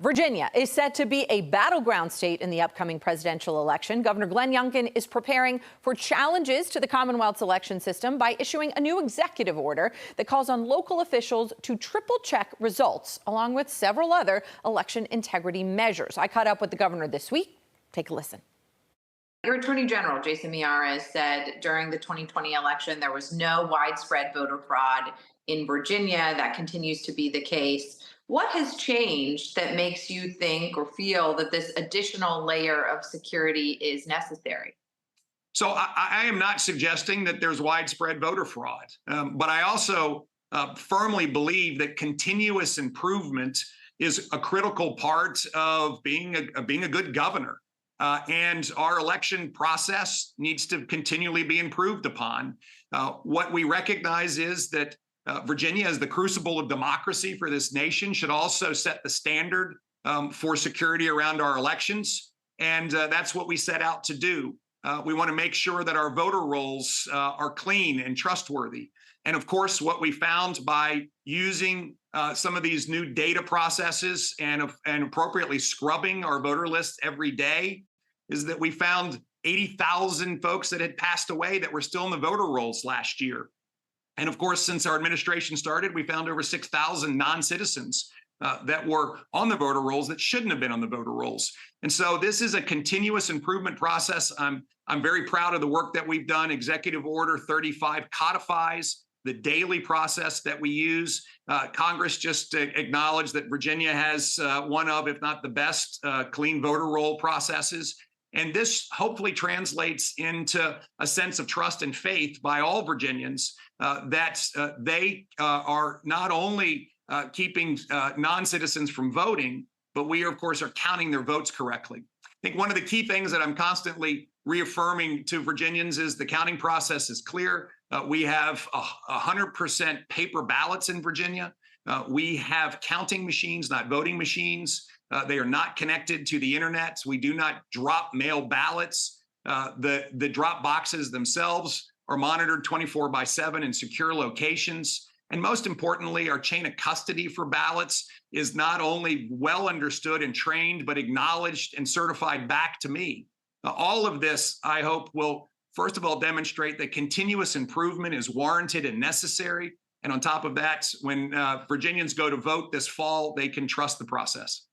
Virginia is set to be a battleground state in the upcoming presidential election. Governor Glenn Youngkin is preparing for challenges to the Commonwealth's election system by issuing a new executive order that calls on local officials to triple-check results, along with several other election integrity measures. I caught up with the governor this week. Take a listen. Your Attorney General, Jason Miyares, said during the 2020 election there was no widespread voter fraud in Virginia. That continues to be the case. What has changed that makes you think or feel that this additional layer of security is necessary? So I am not suggesting that there's widespread voter fraud, but I also firmly believe that continuous improvement is a critical part of being a good governor. And our election process needs to continually be improved upon. What we recognize is that Virginia, as the crucible of democracy for this nation, should also set the standard for security around our elections. And that's what we set out to do. We want to make sure that our voter rolls are clean and trustworthy. And of course, what we found by using some of these new data processes and appropriately scrubbing our voter lists every day is that we found 80,000 folks that had passed away that were still in the voter rolls last year. And of course, since our administration started, we found over 6,000 non-citizens that were on the voter rolls that shouldn't have been on the voter rolls. And so this is a continuous improvement process. I'm very proud of the work that we've done. Executive Order 35 codifies the daily process that we use. Congress just acknowledged that Virginia has one of, if not the best, clean voter roll processes. And this hopefully translates into a sense of trust and faith by all Virginians that they are not only keeping non-citizens from voting, but we, of course, are counting their votes correctly. I think one of the key things that I'm constantly reaffirming to Virginians is the counting process is clear. We have 100% paper ballots in Virginia. We have counting machines, not voting machines. They are not connected to the internet. We do not drop mail ballots. The drop boxes themselves are monitored 24/7 in secure locations. And most importantly, our chain of custody for ballots is not only well understood and trained, but acknowledged and certified back to me. All of this, I hope, will, first of all, demonstrate that continuous improvement is warranted and necessary. And on top of that, when Virginians go to vote this fall, they can trust the process.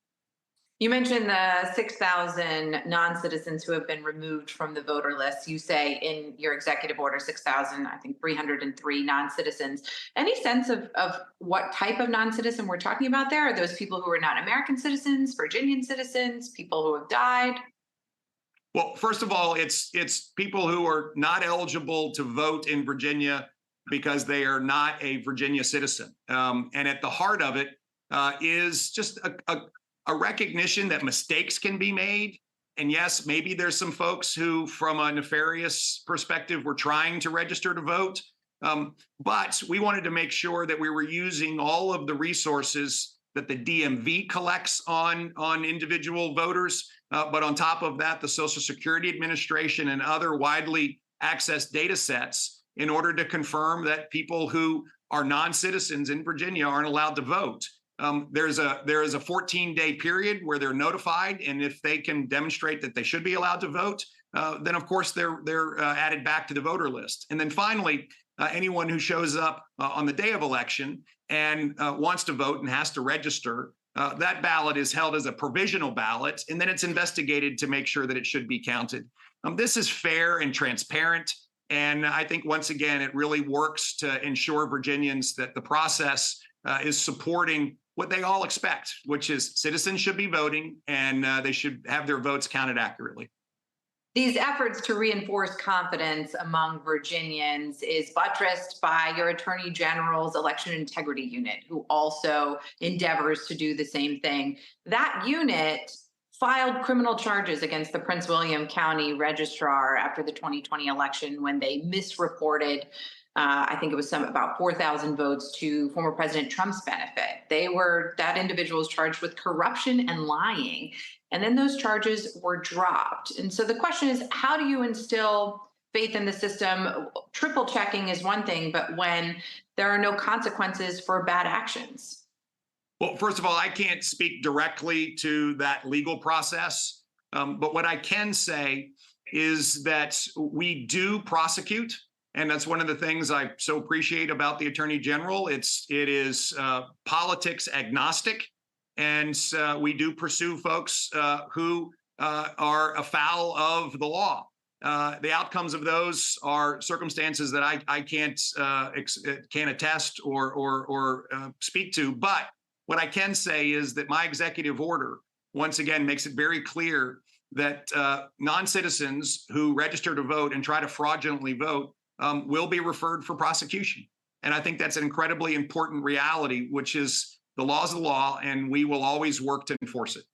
You mentioned the 6,000 non-citizens who have been removed from the voter list. You say in your executive order, 6,000, I think 303 non-citizens. Any sense of what type of non-citizen we're talking about there? Are those people who are not American citizens, Virginian citizens, people who have died? Well, first of all, it's people who are not eligible to vote in Virginia because they are not a Virginia citizen. And at the heart of it is just a recognition that mistakes can be made. And yes, maybe there's some folks who, from a nefarious perspective, were trying to register to vote. But we wanted to make sure that we were using all of the resources that the DMV collects on individual voters. But on top of that, the Social Security Administration and other widely accessed data sets in order to confirm that people who are non-citizens in Virginia aren't allowed to vote. There is a 14-day period where they're notified, and if they can demonstrate that they should be allowed to vote, then of course they're added back to the voter list. And then finally, anyone who shows up on the day of election and wants to vote and has to register, that ballot is held as a provisional ballot, and then it's investigated to make sure that it should be counted. This is fair and transparent, and I think once again it really works to ensure Virginians that the process is supporting what they all expect, which is citizens should be voting and they should have their votes counted accurately. These efforts to reinforce confidence among Virginians is buttressed by your Attorney General's Election Integrity Unit, who also endeavors to do the same thing. That unit filed criminal charges against the Prince William County Registrar after the 2020 election when they misreported I think it was about 4,000 votes to former President Trump's benefit. That individual was charged with corruption and lying, and then those charges were dropped. And so the question is, how do you instill faith in the system? Triple checking is one thing, but when there are no consequences for bad actions? Well, first of all, I can't speak directly to that legal process. But what I can say is that we do prosecute. And that's one of the things I so appreciate about the Attorney General. It is politics agnostic. And we do pursue folks who are afoul of the law. The outcomes of those are circumstances that I can't attest or speak to. But what I can say is that my executive order, once again, makes it very clear that non-citizens who register to vote and try to fraudulently vote will be referred for prosecution. And I think that's an incredibly important reality, which is the law is the law, and we will always work to enforce it.